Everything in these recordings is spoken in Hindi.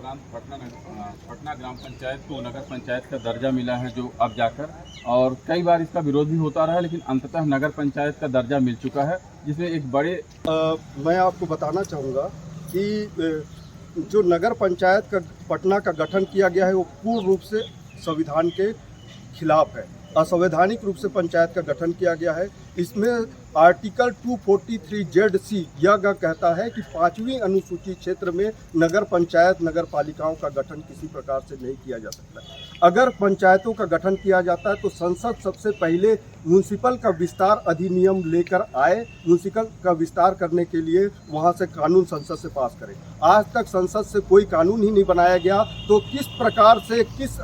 उपरांत पटना ग्राम पंचायत को नगर पंचायत का दर्जा मिला है जो अब जाकर, और कई बार इसका विरोध भी होता रहा, लेकिन अंततः नगर पंचायत का दर्जा मिल चुका है, जिसमें एक बड़े मैं आपको बताना चाहूँगा कि जो नगर पंचायत का पटना का गठन किया गया है वो पूर्ण रूप से संविधान के खिलाफ है। असंवैधानिक रूप से पंचायत का गठन किया गया है। इसमें आर्टिकल 243 यह कहता है कि 5वीं अनुसूची क्षेत्र में नगर पंचायत नगर पालिकाओं का गठन किसी प्रकार से नहीं किया जा सकता। अगर पंचायतों का गठन किया जाता है तो संसद सबसे पहले म्यूनिसिपल का विस्तार अधिनियम लेकर आए, म्यूनिसिपल का विस्तार करने के लिए वहां से कानून संसद से पास करें। आज तक संसद से कोई कानून ही नहीं बनाया गया, तो किस प्रकार से किस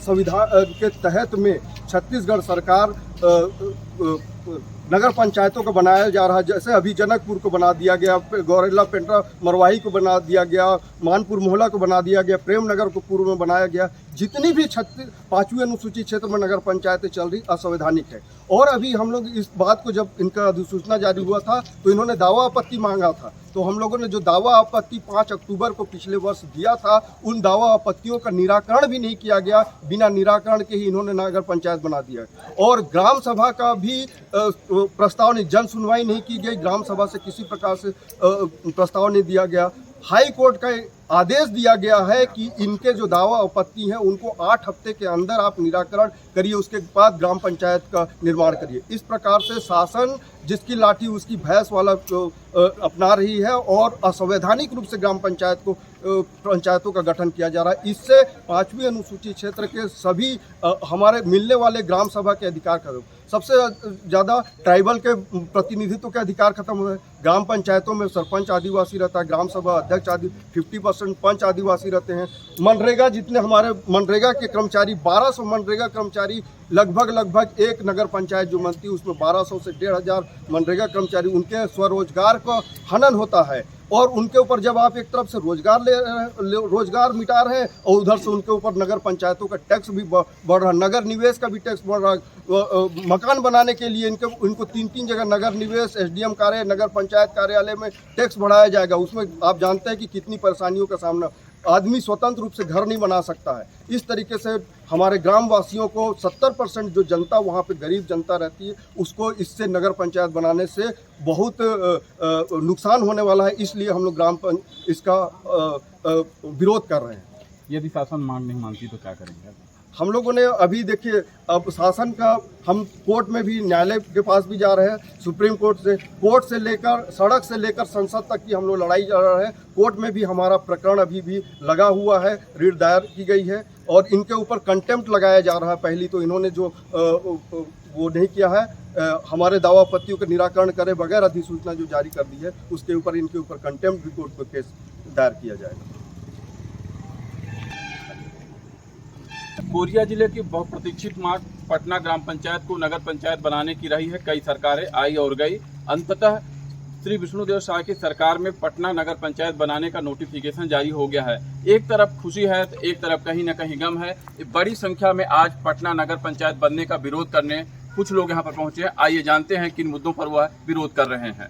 संविधान के तहत में छत्तीसगढ़ सरकार नगर पंचायतों को बनाया जा रहा है। जैसे अभी जनकपुर को बना दिया गया, गौरेला पेंड्रा मरवाही को बना दिया गया, मानपुर मोहला को बना दिया गया, प्रेम नगर को पूर्व में बनाया गया। जितनी भी 5वीं अनुसूची क्षेत्र में नगर पंचायतें चल रही असंवैधानिक है। और अभी हम लोग इस बात को, जब इनका अधिसूचना जारी हुआ था तो इन्होंने दावा आपत्ति मांगा था, तो हम लोगों ने जो दावा आपत्ति 5 अक्टूबर को पिछले वर्ष दिया था, उन दावा आपत्तियों का निराकरण भी नहीं किया गया। बिना निराकरण के ही इन्होंने नगर पंचायत बना दिया। और ग्राम सभा का भी प्रस्ताव नहीं, जन सुनवाई नहीं की गई, ग्राम सभा से किसी प्रकार से प्रस्ताव नहीं दिया गया। हाई कोर्ट का आदेश दिया गया है कि इनके जो दावा आपत्ति हैं उनको 8 हफ्ते के अंदर आप निराकरण करिए, उसके बाद ग्राम पंचायत का निर्माण करिए। इस प्रकार से शासन जिसकी लाठी उसकी भैंस वाला अपना रही है और असंवैधानिक रूप से ग्राम पंचायत को पंचायतों का गठन किया जा रहा है। इससे 5वीं अनुसूची क्षेत्र के सभी हमारे मिलने वाले ग्राम सभा के अधिकार खत्म, सबसे ज़्यादा ट्राइबल के प्रतिनिधित्व के अधिकार खत्म हुए। ग्राम पंचायतों में सरपंच आदिवासी रहता है, ग्राम सभा अध्यक्ष 50% पंच आदिवासी रहते हैं। मनरेगा, जितने हमारे मनरेगा के कर्मचारी 1200 मनरेगा कर्मचारी, लगभग एक नगर पंचायत जो बनती है उसमें 1200 से 1500 मनरेगा कर्मचारी, उनके स्वरोजगार का हनन होता है। और उनके ऊपर जब आप एक तरफ से रोजगार मिटा रहे हैं और उधर से उनके ऊपर नगर पंचायतों का टैक्स भी बढ़ रहा है, नगर निवेश का भी टैक्स बढ़ रहा है। मकान बनाने के लिए इनको 3 जगह नगर निवेश, SDM कार्य, नगर पंचायत कार्यालय में टैक्स बढ़ाया जाएगा। उसमें आप जानते हैं कि कितनी परेशानियों का सामना, आदमी स्वतंत्र रूप से घर नहीं बना सकता है। इस तरीके से हमारे ग्राम वासियों को 70% जो जनता वहाँ पे गरीब जनता रहती है उसको इससे नगर पंचायत बनाने से बहुत नुकसान होने वाला है। इसलिए हम लोग इसका विरोध कर रहे हैं। यदि शासन मांग नहीं मानती तो क्या करेंगे? हम लोगों ने अभी देखिए, अब शासन का हम कोर्ट में भी, न्यायालय के पास भी जा रहे हैं, सुप्रीम कोर्ट से लेकर सड़क से लेकर संसद तक की हम लोग लड़ाई लड़ रहे हैं। कोर्ट में भी हमारा प्रकरण अभी भी लगा हुआ है, रिट दायर की गई है और इनके ऊपर कंटेम्प्ट लगाया जा रहा है। पहली तो इन्होंने जो वो नहीं किया है, हमारे दावा आपत्तियों का निराकरण करे बगैर अधिसूचना जो जारी कर दी है उसके ऊपर, इनके ऊपर कंटेम्प्ट भी कोर्ट में केस दायर किया जाएगा। कोरिया जिले की बहुप्रतीक्षित मांग पटना ग्राम पंचायत को नगर पंचायत बनाने की रही है। कई सरकारें आई और गई, अंततः श्री विष्णुदेव साय की सरकार में पटना नगर पंचायत बनाने का नोटिफिकेशन जारी हो गया है। एक तरफ खुशी है तो एक तरफ कहीं न कहीं गम है। बड़ी संख्या में आज पटना नगर पंचायत बनने का विरोध करने कुछ लोग यहाँ पर पहुंचे हैं। आइए जानते हैं किन मुद्दों पर वह विरोध कर रहे हैं,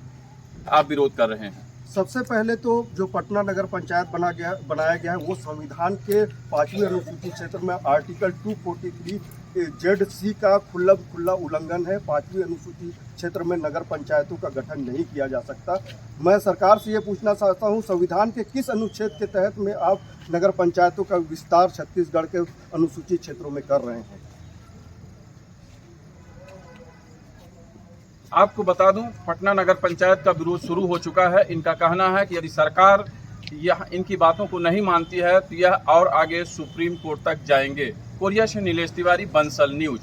आप विरोध कर रहे हैं। सबसे पहले तो जो पटना नगर पंचायत बनाया गया है वो संविधान के 5वीं अनुसूची क्षेत्र में आर्टिकल 243 का खुला उल्लंघन है। 5वीं अनुसूची क्षेत्र में नगर पंचायतों का गठन नहीं किया जा सकता। मैं सरकार से ये पूछना चाहता हूँ, संविधान के किस अनुच्छेद के तहत में आप नगर पंचायतों का विस्तार छत्तीसगढ़ के अनुसूचित क्षेत्रों में कर रहे हैं? आपको बता दूं, पटना नगर पंचायत का विरोध शुरू हो चुका है। इनका कहना है कि यदि सरकार यह इनकी बातों को नहीं मानती है तो यह और आगे सुप्रीम कोर्ट तक जाएंगे। कोरिया से नीलेश तिवारी, बंसल न्यूज।